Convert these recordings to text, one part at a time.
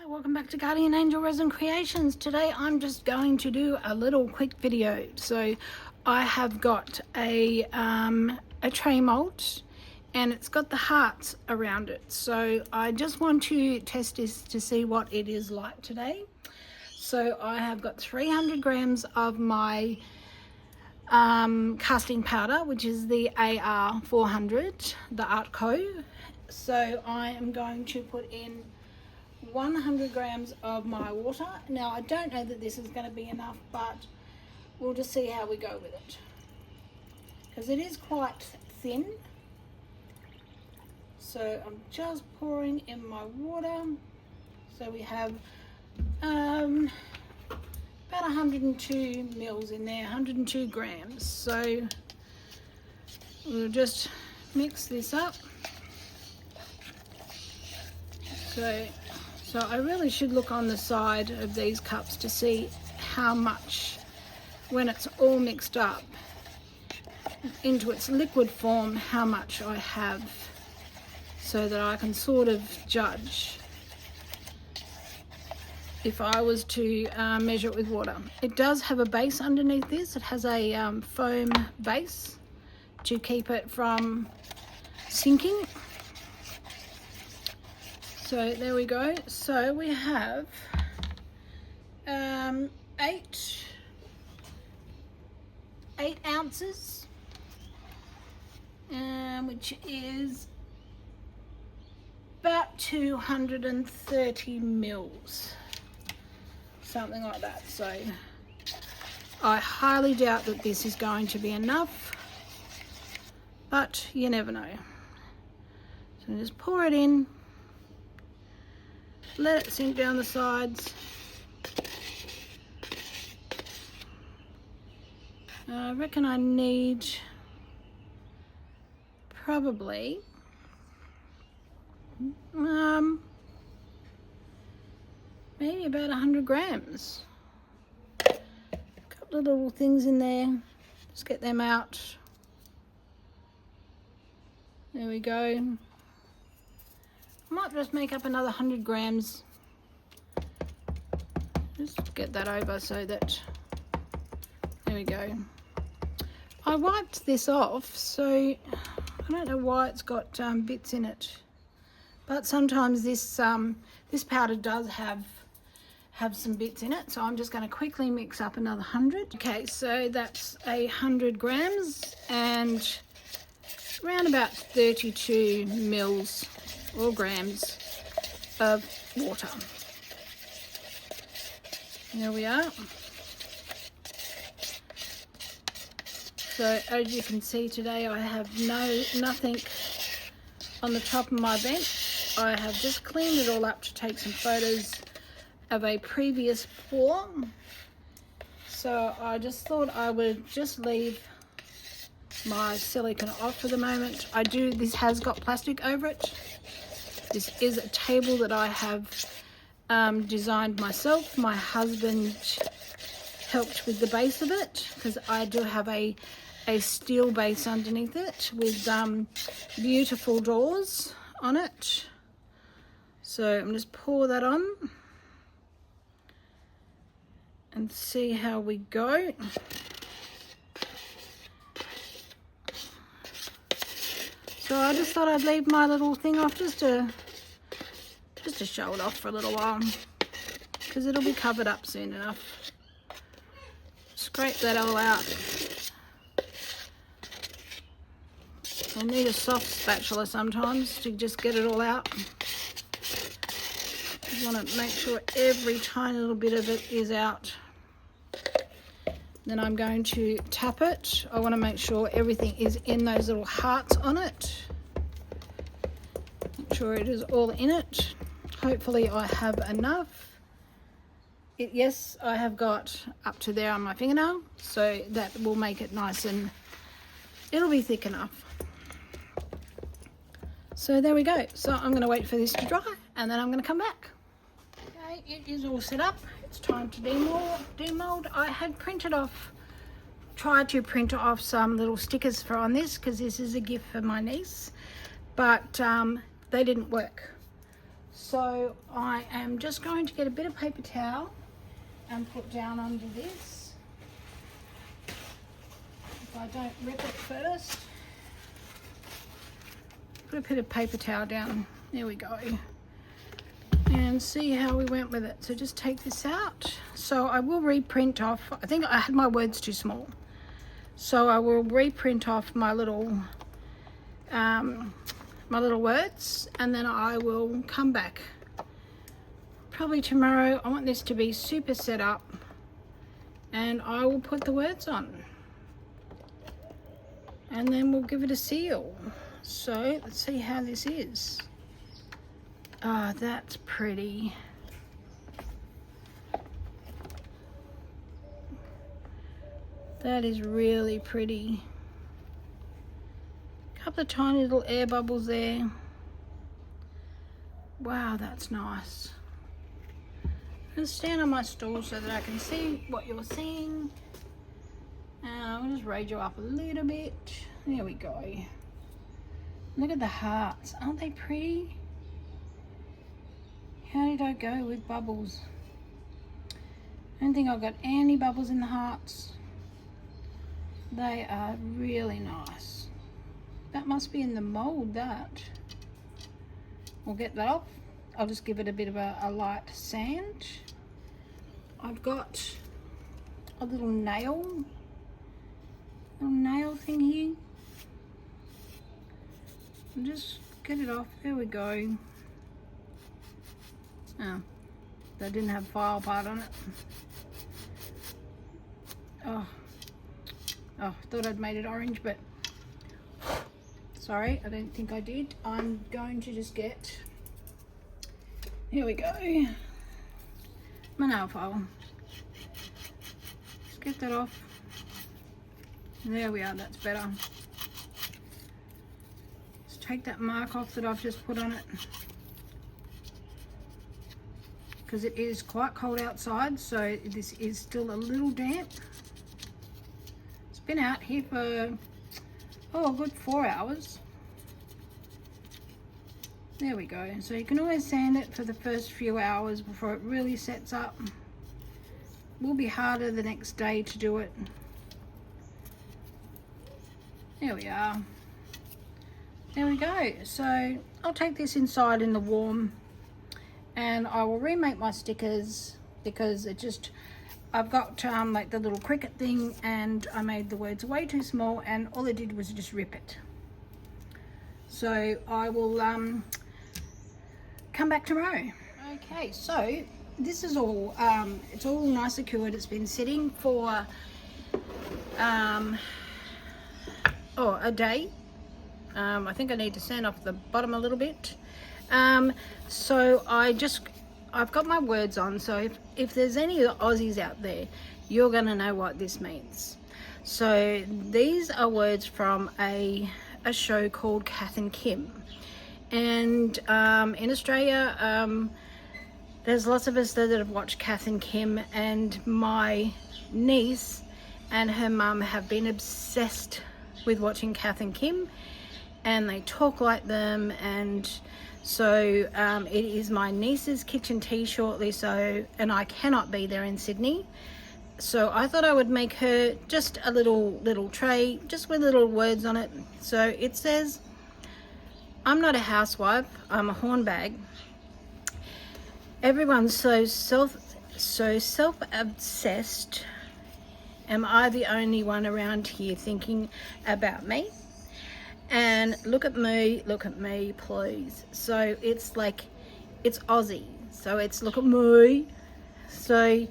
Welcome back to Guardian Angel Resin Creations. Today I'm just going to do a little quick video. So I have got a tray mold and it's got the hearts around it. So I just want to test this to see what it is like today. So I have got 300 grams of my casting powder, which is the AR400, the Artco. So I am going to put in 100 grams of my water. Now I don't know that this is going to be enough, but we'll just see how we go with it, because it is quite thin. So I'm just pouring in my water. So we have about 102 mils in there, 102 grams. So we'll just mix this up. So I really should look on the side of these cups to see how much, when it's all mixed up into its liquid form, how much I have, so that I can sort of judge if I was to measure it with water. It does have a base underneath this. It has a foam base to keep it from sinking. So there we go. So we have 8 ounces, which is about 230 mils, something like that. So I highly doubt that this is going to be enough, but you never know. So just pour it in. Let it sink down the sides. I reckon I need probably maybe about 100 grams. A couple of little things in there. Just get them out. There we go. I might just make up another 100 grams. Just get that over so that, there we go. I wiped this off, so I don't know why it's got bits in it. But sometimes this powder does have some bits in it. So I'm just going to quickly mix up another 100. Okay, so that's 100 grams and around about 32 mils or grams of water. There we are. So as you can see today, I have nothing on the top of my bench. I have just cleaned it all up to take some photos of a previous pour. So I just thought I would just leave my silicone off for the moment. This has got plastic over it. This is a table that I have designed myself. My husband helped with the base of it, because I do have a steel base underneath it with beautiful doors on it. So I'm just pour that on and see how we go. So I just thought I'd leave my little thing off just to show it off for a little while, because it'll be covered up soon enough. Scrape that all out. I need a soft spatula sometimes to just get it all out. You want to make sure every tiny little bit of it is out. Then I'm going to tap it. I want to make sure everything is in those little hearts on it. Make sure it is all in it. Hopefully I have enough. Yes, I have got up to there on my fingernail, so that will make it nice and it'll be thick enough. So there we go. So I'm going to wait for this to dry and then I'm going to come back. Okay, it is all set up. It's time to demold. I had tried to print off some little stickers on this, because this is a gift for my niece, but they didn't work. So I am just going to get a bit of paper towel and put down under this. If I don't rip it first. Put a bit of paper towel down. There we go. And see how we went with it. So just take this out. So I will reprint off. I think I had my words too small. So I will reprint off my little words, and then I will come back probably tomorrow. I want this to be super set up, and I will put the words on, and then we'll give it a seal. So let's see how this is. Ah, that's pretty. That is really pretty. Couple of tiny little air bubbles there. Wow, that's nice. I'm going to stand on my stool so that I can see what you're seeing. And I'm going to just raise you up a little bit. There we go. Look at the hearts. Aren't they pretty? How did I go with bubbles? I don't think I've got any bubbles in the hearts. They are really nice. That must be in the mold, that. We'll get that off. I'll just give it a bit of a light sand. I've got a little nail thing here. I'll just get it off. There we go. Oh, that didn't have file part on it. Oh, thought I'd made it orange, but sorry, I don't think I did. I'm going to just get, here we go, my nail file. Just get that off. There we are, that's better. Just take that mark off that I've just put on it, because it is quite cold outside, so this is still a little damp. It's been out here for, oh, a good 4 hours. There we go. So you can always sand it for the first few hours before it really sets up. Will be harder the next day to do it. There we are. There we go. So I'll take this inside in the warm, and I will remake my stickers, because it just, I've got like the little cricket thing, and I made the words way too small, and all I did was just rip it. So I will come back tomorrow. Okay, so this is all, it's all nice secured. It's been sitting for a day. I think I need to sand off the bottom a little bit. So I've got my words on, so if there's any Aussies out there, you're gonna know what this means. So these are words from a show called Kath Kym, and in Australia there's lots of us that have watched Kath Kym, and my niece and her mum have been obsessed with watching Kath Kym, and they talk like them, and so it is my niece's kitchen tea shortly, so, and I cannot be there in Sydney, so I thought I would make her just a little tray just with little words on it. So it says, I'm not a housewife, I'm a hornbag. Everyone's so self-obsessed. Am I the only one around here thinking about me? And look at me, please. So it's like, it's Aussie, so it's look at me. So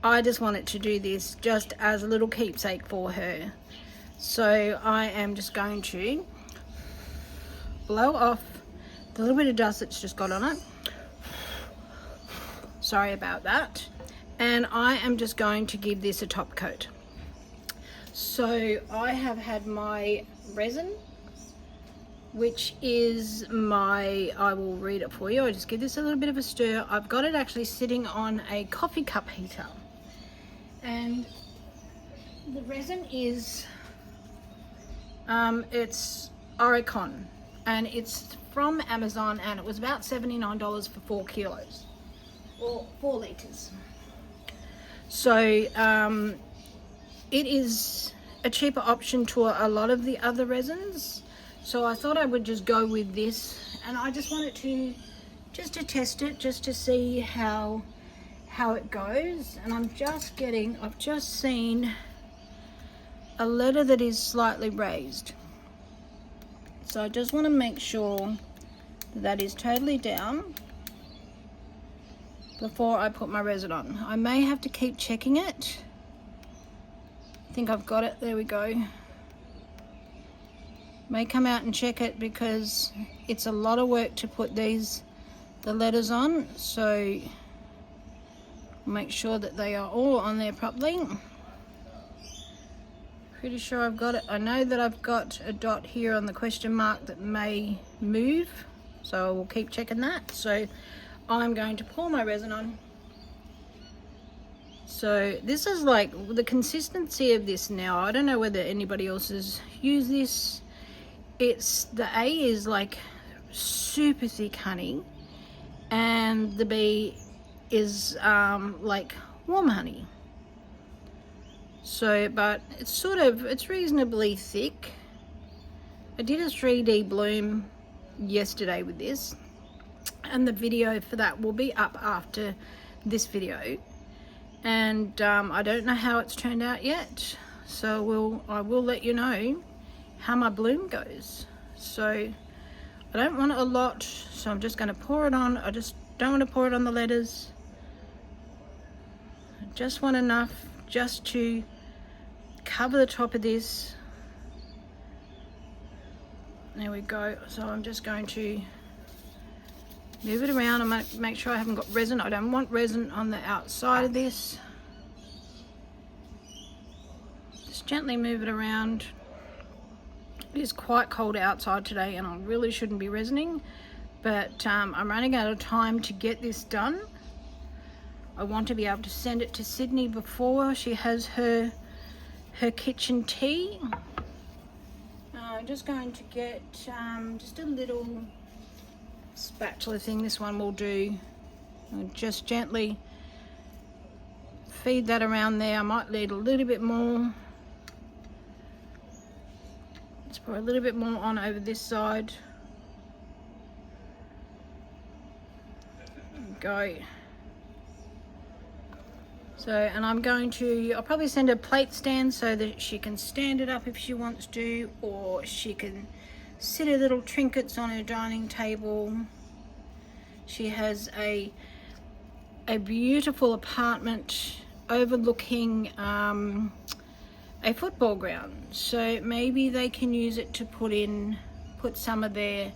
I just wanted to do this just as a little keepsake for her. So I am just going to blow off the little bit of dust that's just got on it. Sorry about that. And I am just going to give this a top coat. So I have had my resin, which is my, I will read it for you. I just give this a little bit of a stir. I've got it actually sitting on a coffee cup heater, and the resin is it's Oricon, and it's from Amazon, and it was about $79 for 4 kilos or 4 liters. So it is a cheaper option to a lot of the other resins. So I thought I would just go with this, and I just wanted to test it, just to see how it goes. And I've just seen a letter that is slightly raised. So I just want to make sure that is totally down before I put my resin on. I may have to keep checking it. I think I've got it. There we go. May come out and check it because it's a lot of work to put the letters on. So make sure that they are all on there properly. Pretty sure I've got it. I know that I've got a dot here on the question mark that may move, so we'll keep checking that. So I'm going to pour my resin on. So this is like the consistency of this now. I don't know whether anybody else has used this. The A is like super thick honey, and the B is like warm honey. So, but it's reasonably thick. I did a 3D bloom yesterday with this, and the video for that will be up after this video. And I don't know how it's turned out yet, so I will let you know how my bloom goes. So I don't want a lot, so I'm just going to pour it on. I just don't want to pour it on the letters. I just want enough just to cover the top of this. There we go. So I'm just going to move it around and make sure I haven't got resin. I don't want resin on the outside of this. Just gently move it around. It is quite cold outside today, and I really shouldn't be resining, but I'm running out of time to get this done. I want to be able to send it to Sydney before she has her kitchen tea. I'm just going to get just a little spatula thing. This one will do. I'll just gently feed that around there. I might need a little bit more. Let's pour a little bit more on over this side. There we go. So, and I'll probably send a plate stand so that she can stand it up if she wants to, or she can sit her little trinkets on her dining table. She has a beautiful apartment overlooking a football ground, so maybe they can use it to put some of their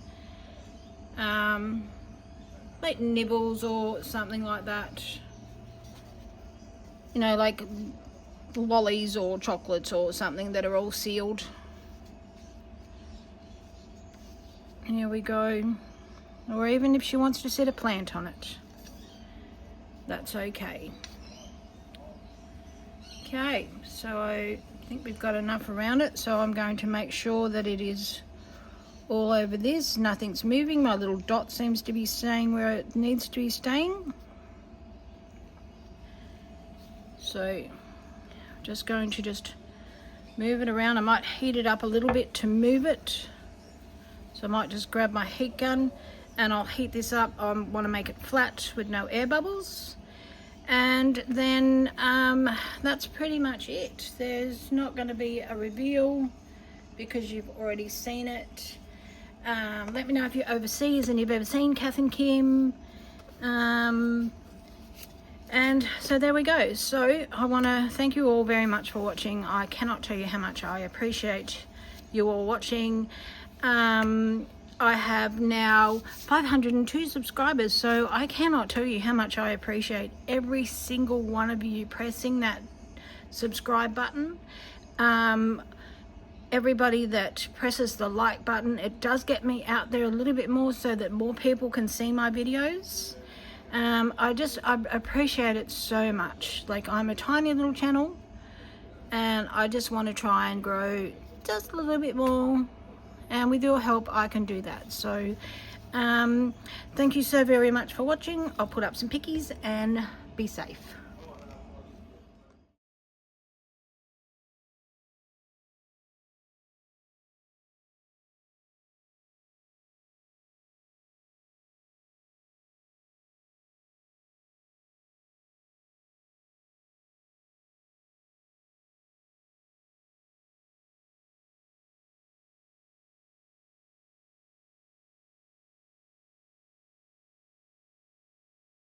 like nibbles or something like that. You know, like lollies or chocolates or something that are all sealed. Here we go. Or even if she wants to set a plant on it, that's okay. Okay, so I think we've got enough around it, so I'm going to make sure that it is all over this. Nothing's moving. My little dot seems to be staying where it needs to be staying. So I'm just going to move it around. I might heat it up a little bit to move it. So I might just grab my heat gun and I'll heat this up. I want to make it flat with no air bubbles. And then that's pretty much it. There's not going to be a reveal because you've already seen it. Let me know if you're overseas and you've ever seen Kath Kym. And so there we go. So I want to thank you all very much for watching. I cannot tell you how much I appreciate you all watching. I have now 502 subscribers, so I cannot tell you how much I appreciate every single one of you pressing that subscribe button. Everybody that presses the like button, it does get me out there a little bit more so that more people can see my videos. I appreciate it so much. Like, I'm a tiny little channel and I just want to try and grow just a little bit more and with your help I can do that. So thank you so very much for watching. I'll put up some pickies and be safe.